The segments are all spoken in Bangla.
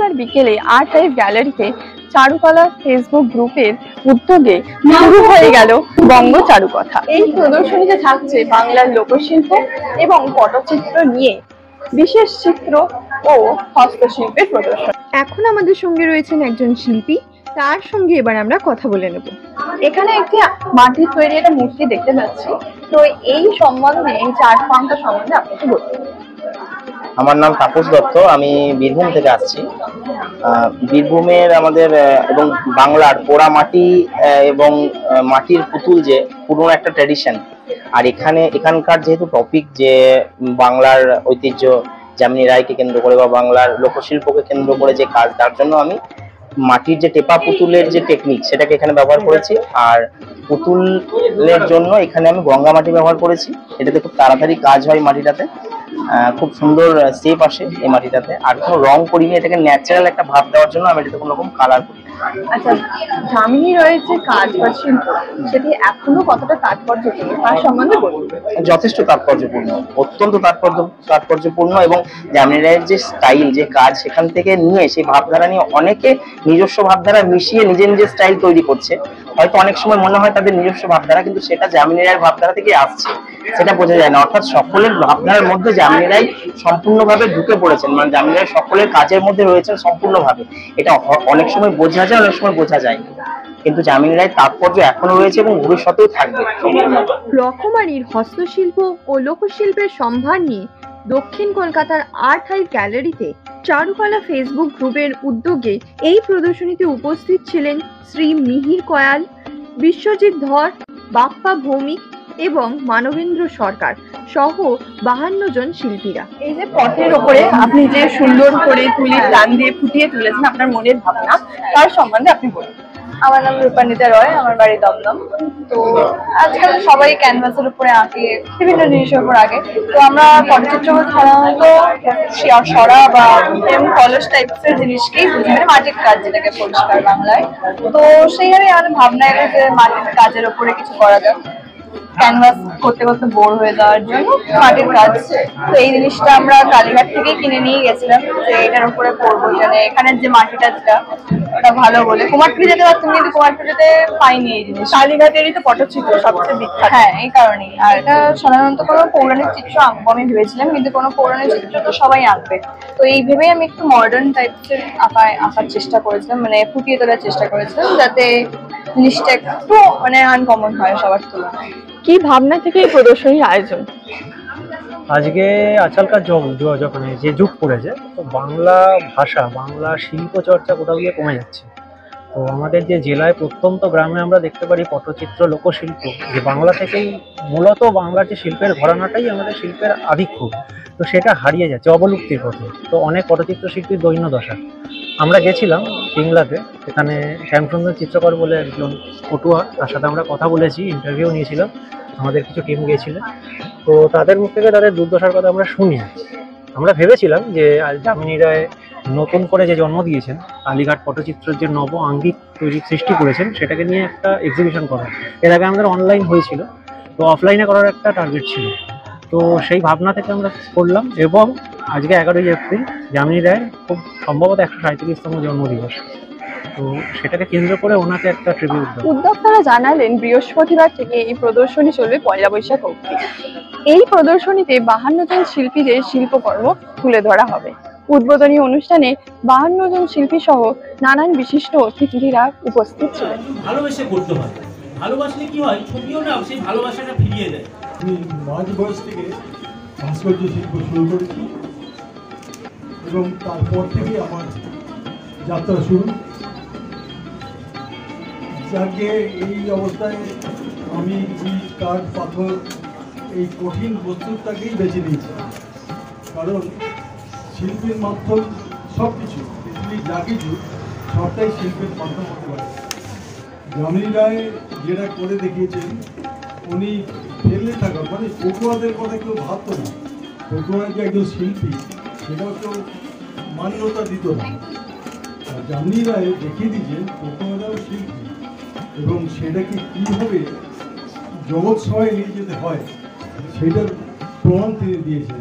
মঙ্গলবার বিকেলে আর্ট লাইভ গ্যালারিতে চারুকলা ফেসবুক গ্রুপের উদ্যোগে শুরু হয়ে গেল বঙ্গ চারুকথা। এই প্রদর্শনীতে থাকছে বাংলার লোকশিল্প এবং পটচিত্র নিয়ে বিশেষ চিত্র ও হস্তশিল্পের প্রদর্শন। এখন আমাদের সঙ্গে রয়েছেন একজন শিল্পী, তার সঙ্গে এবার আমরা কথা বলে নেব। এখানে একটি মাটির তৈরি একটা মূর্তি দেখতে পাচ্ছি, তো এই সম্বন্ধে, এই চার্ট ফর্মটা সম্বন্ধে আপনাকে বলতে। আমার নাম তাপস দত্ত, আমি বীরভূম থেকে আসছি। বীরভূমের আমাদের এবং বাংলার পোড়া মাটি এবং মাটির পুতুল যে পুরনো একটা ট্র্যাডিশন, আর এখানকার যেহেতু টপিক যে বাংলার ঐতিহ্য যামিনী রায়কে কেন্দ্র করে বা বাংলার লোকশিল্পকে কেন্দ্র করে যে কাজ, তার জন্য আমি মাটির যে টেপা পুতুলের যে টেকনিক সেটাকে এখানে ব্যবহার করেছি। আর পুতুলের জন্য এখানে আমি গঙ্গা মাটি ব্যবহার করেছি। এটাতে খুব তাড়াতাড়ি কাজ হয়, মাটিটাতে খুব সুন্দর শেপ আসে এই মাটিটাতে। আর কোনো রং করিনি, এটাকে ন্যাচারাল একটা ভাব দেওয়ার জন্য আমি এটাতে কোনো রকম কালার করি। আচ্ছা, যামিনী রয়েছে কাজ বা শিল্প, সেটি এখনো কতটা তাৎপর্যপূর্ণ তার সম্বন্ধে বলুন। যথেষ্ট তাৎপর্যপূর্ণ, অত্যন্ত তাৎপর্যপূর্ণ। এবং যামিনী রায়ের যে স্টাইল, যে কাজ, সেখান থেকে নিয়ে সেই ভাবধারা নিয়ে অনেকে নিজস্ব ভাবধারা মিশিয়ে নিজের নিজের স্টাইল তৈরি করছে। হয়তো অনেক সময় মনে হয় তাদের নিজস্ব ভাবধারা, কিন্তু সেটা যামিনী রায়ের ভাবধারা থেকে আসছে, সেটা বোঝা যায় না। অর্থাৎ সকলের ভাবধারার মধ্যে যামিনী রায় সম্পূর্ণভাবে ঢুকে পড়েছেন, মানে যামিনী রায় সকলের কাজের মধ্যে রয়েছেন সম্পূর্ণভাবে। এটা অনেক সময় বোঝা যায়, অনেক সময় বোঝা যায়, কিন্তু যামিনী রায়ের তাৎপর্য এখনো রয়েছে এবং ভবিষ্যতেও থাকবে। রকমারির হস্তশিল্প ও লোকশিল্পের সম্ভার নিয়ে দক্ষিণ কলকাতার আর্ট লাইভ গ্যালারিতে চারুকলা ফেসবুক গ্রুপের উদ্যোগে এই প্রদর্শনীতে উপস্থিত ছিলেন শ্রী মিহির কয়াল, বিশ্বজিৎ ধর, বাপ্পা ভৌমিক এবং মানবেন্দ্র সরকার সহ 52 জন শিল্পীরা। এই যে পটের ওপরে আপনি যে সুন্দর করে তুলির টান দিয়ে ফুটিয়ে তুলেছেন আপনার মনের ভাবনা, তার সম্বন্ধে আপনি বলুন। আমার নাম রূপানিতা রয়, আমার বাড়ি দমদম। তো আজকাল সবাই ক্যানভাসের উপরে আঁকে, বিভিন্ন জিনিসের উপর আঁকে। তো আমরা পটচিত্র সাধারণত সরা বা এরকম কলস টাইপসের জিনিসকেই বুঝি, মানে মাটির কাজ, যেটাকে পরিষ্কার বাংলায়। তো সেইভাবে আমাদের ভাবনা এলো যে মাটির কাজের উপরে কিছু করা যাক, ক্যানভাস করতে করতে বোর হয়ে যাওয়ার জন্য মাটির কাজ। তো এই জিনিসটা আমরা কালীঘাট থেকেই কিনে নিয়ে গেছিলাম যে এটার উপরে করবো, মানে এখানের যে মাটিটা যেটা ওটা ভালো বলে। কুমারটুলি যেতে পারতাম, কিন্তু কুমারটুলিতে পাইনি এই জিনিস। কালীঘাটেরই তো পটচিত্র সবচেয়ে বিখ্যাত। হ্যাঁ, এই কারণেই। আর এটা সাধারণত কোনো পৌরাণিক চিত্র আঁকবো আমি ভেবেছিলাম, কিন্তু কোনো পৌরাণিক চিত্র তো সবাই আঁকবে। তো এই ভেবেই আমি একটু মডার্ন টাইপসের আঁকার চেষ্টা করেছিলাম, মানে ফুটিয়ে তোলার চেষ্টা করেছিলাম, যাতে জিনিসটা একটু মানে আনকমন হয় সবার তুলনায়। কি ভাবনা থেকে এই প্রদর্শনীর আয়োজন? আজকে আজকালকার যখন যে যুগ পড়েছে, তো বাংলা ভাষা, বাংলা শিল্প চর্চা কোথাও গিয়ে কমে যাচ্ছে। তো আমাদের যে জেলায় প্রত্যন্ত গ্রামে আমরা দেখতে পারি পটচিত্র, লোকশিল্প, যে বাংলা থেকেই মূলত বাংলার যে শিল্পের ঘরানাটাই আমাদের শিল্পের আধিক্য, তো সেটা হারিয়ে যাচ্ছে, অবলুপ্তির পথে। তো অনেক পটচিত্র শিল্পীর দৈন্য দশা। আমরা গেছিলাম সিংলাতে, সেখানে শ্যামসুন্দর চিত্রকর বলে একজন পটুয়া, তার সাথে আমরা কথা বলেছি, ইন্টারভিউ নিয়েছিলাম, আমাদের কিছু টিম গিয়েছিলেন। তো তাদের মুখ থেকে তাদের দুর্দশার কথা আমরা শুনি। আমরা ভেবেছিলাম যে যামিনী রায় নতুন করে যে জন্ম দিয়েছেন, কালীঘাট পটচিত্রের যে নব আঙ্গিক সৃষ্টি করেছেন, সেটাকে নিয়ে একটা এক্সিবিশন করা। এর আগে আমাদের অনলাইন হয়েছিল, তো অফলাইনে করার একটা টার্গেট ছিল। তো সেই ভাবনা থেকে আমরা করলাম, এবং আজকে 11ই এপ্রিল যামিনী রায়ের খুব সম্ভবত 137তম জন্মদিবস। তো সেটাকে কেন্দ্র করে ওনাকে একটা ট্রিবিউট দেওয়া। উদ্যোক্তারা জানালেন বৃহস্পতিবার থেকে এই প্রদর্শনী চলবে 1 বৈশাখ অবধি। এই প্রদর্শনীতে 52 জন শিল্পীদের শিল্পকর্ম তুলে ধরা হবে। উদ্বোধনী অনুষ্ঠানে 52 জন শিল্পী সহ নানান বিশিষ্ট অতিথিরা উপস্থিত ছিলেন। ভালোবেসে করতে হয়, ভালোবাসলে কি হয়, ছবিও না সেই ভালোবাসাটা ফিরিয়ে দেয়। আমি মাঝ বয়স থেকে ভাস্কর্য শিল্প শুরু করেছি, এবং তারপর থেকে আমার যাত্রা শুরু। যাকে এই অবস্থায় আমি ইট, কাঠ, পাথর, এই কঠিন বস্তুটাকেই বেছে নিয়েছি, কারণ শিল্পের মাধ্যম সব কিছু, পৃথিবীর যা কিছু সবটাই শিল্পের মাধ্যম হতে পারে। যামিনী রায় যেটা করে দেখিয়েছেন, উনি ফেলে থাকা, মানে পটুয়াদের কথা কেউ ভাবতো না। পটুয়া যে একজন শিল্পী, সেটাও কেউ মান্যতা দিত না। আর যামিনী রায় দেখিয়ে দিয়েছেন পটুয়ারাও শিল্পী, এবং সেটাকে কীভাবে জগৎ সবাই নিয়ে যেতে হয় সেটার প্রমাণ তিনি দিয়েছেন।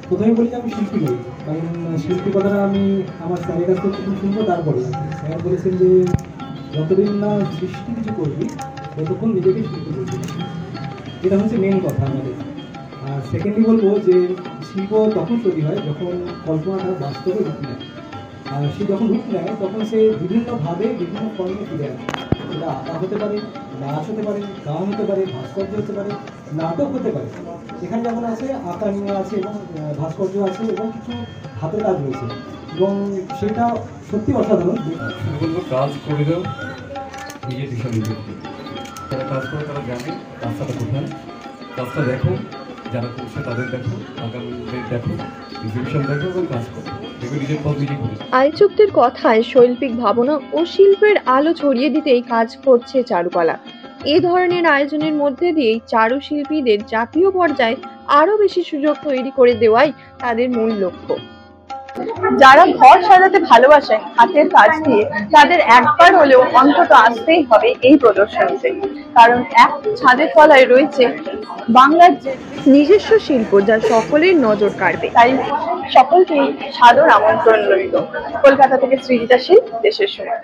প্রথমে বলি আমি শিল্পী নই, কারণ শিল্পী কথাটা আমি আমার স্যারের কাছ থেকে প্রথম শুনবো, তারপরে স্যার বলেছেন যে যতদিন না সৃষ্টি কিছু করবি ততক্ষণ নিজেকে শিল্পী করবি, এটা হচ্ছে মেন কথা আমাদের। আর সেকেন্ডলি বলবো যে শিল্প তখন তৈরি হয় যখন কল্পনাটা বাস্তবে রূপ নেয়। আর সে যখন রূপ নেয় তখন সে বিভিন্নভাবে বিভিন্ন ফর্মে ফিরে আসে। সেটা আঁকা হতে পারে, নাচ হতে পারে, গান হতে পারে, ভাস্কর্য হতে পারে, নাটক হতে পারে। এখানে যেমন আছে আঁকা নিয়ে আছে এবং ভাস্কর্য আছে এবং কিছু হাতের কাজ রয়েছে এবং সেটা সত্যি অসাধারণ। বলবো কাজ করে দাও, নিজের দিশা নিজে যারা কাজ করে তারা জানে রাস্তাটা কোথায়, কাজটা দেখো, যারা করছে তাদের দেখো, আগামীদের দেখো, এক্সিবিশন দেখো এবং কাজ করো, দেখো নিজের পথ নিজে করে। আয়োজকদের কথায় শৈল্পিক ভাবনা ও শিল্পের আলো ছড়িয়ে দিতেই কাজ করছে চারুকলা। এই ধরনের আয়োজনের মধ্যে দিয়েই চারুশিল্পীদের জাতীয় পর্যায়ে আরো বেশি সুযোগ তৈরি করে দেওয়াই তাদের মূল লক্ষ্য। যারা ঘর সাজাতে ভালোবাসেন হাতের কাজ দিয়ে, তাদের একবার হলেও অন্তত আসতেই হবে এই প্রদর্শনীতে, কারণ এক ছাদের তলায় রয়েছে বাংলার যে নিজস্ব শিল্প যা সকলের নজর কাড়বে। তাই সকলকেই সাদর আমন্ত্রণ রইল। কলকাতা থেকে সৃজিতা শীল, দেশের সময়।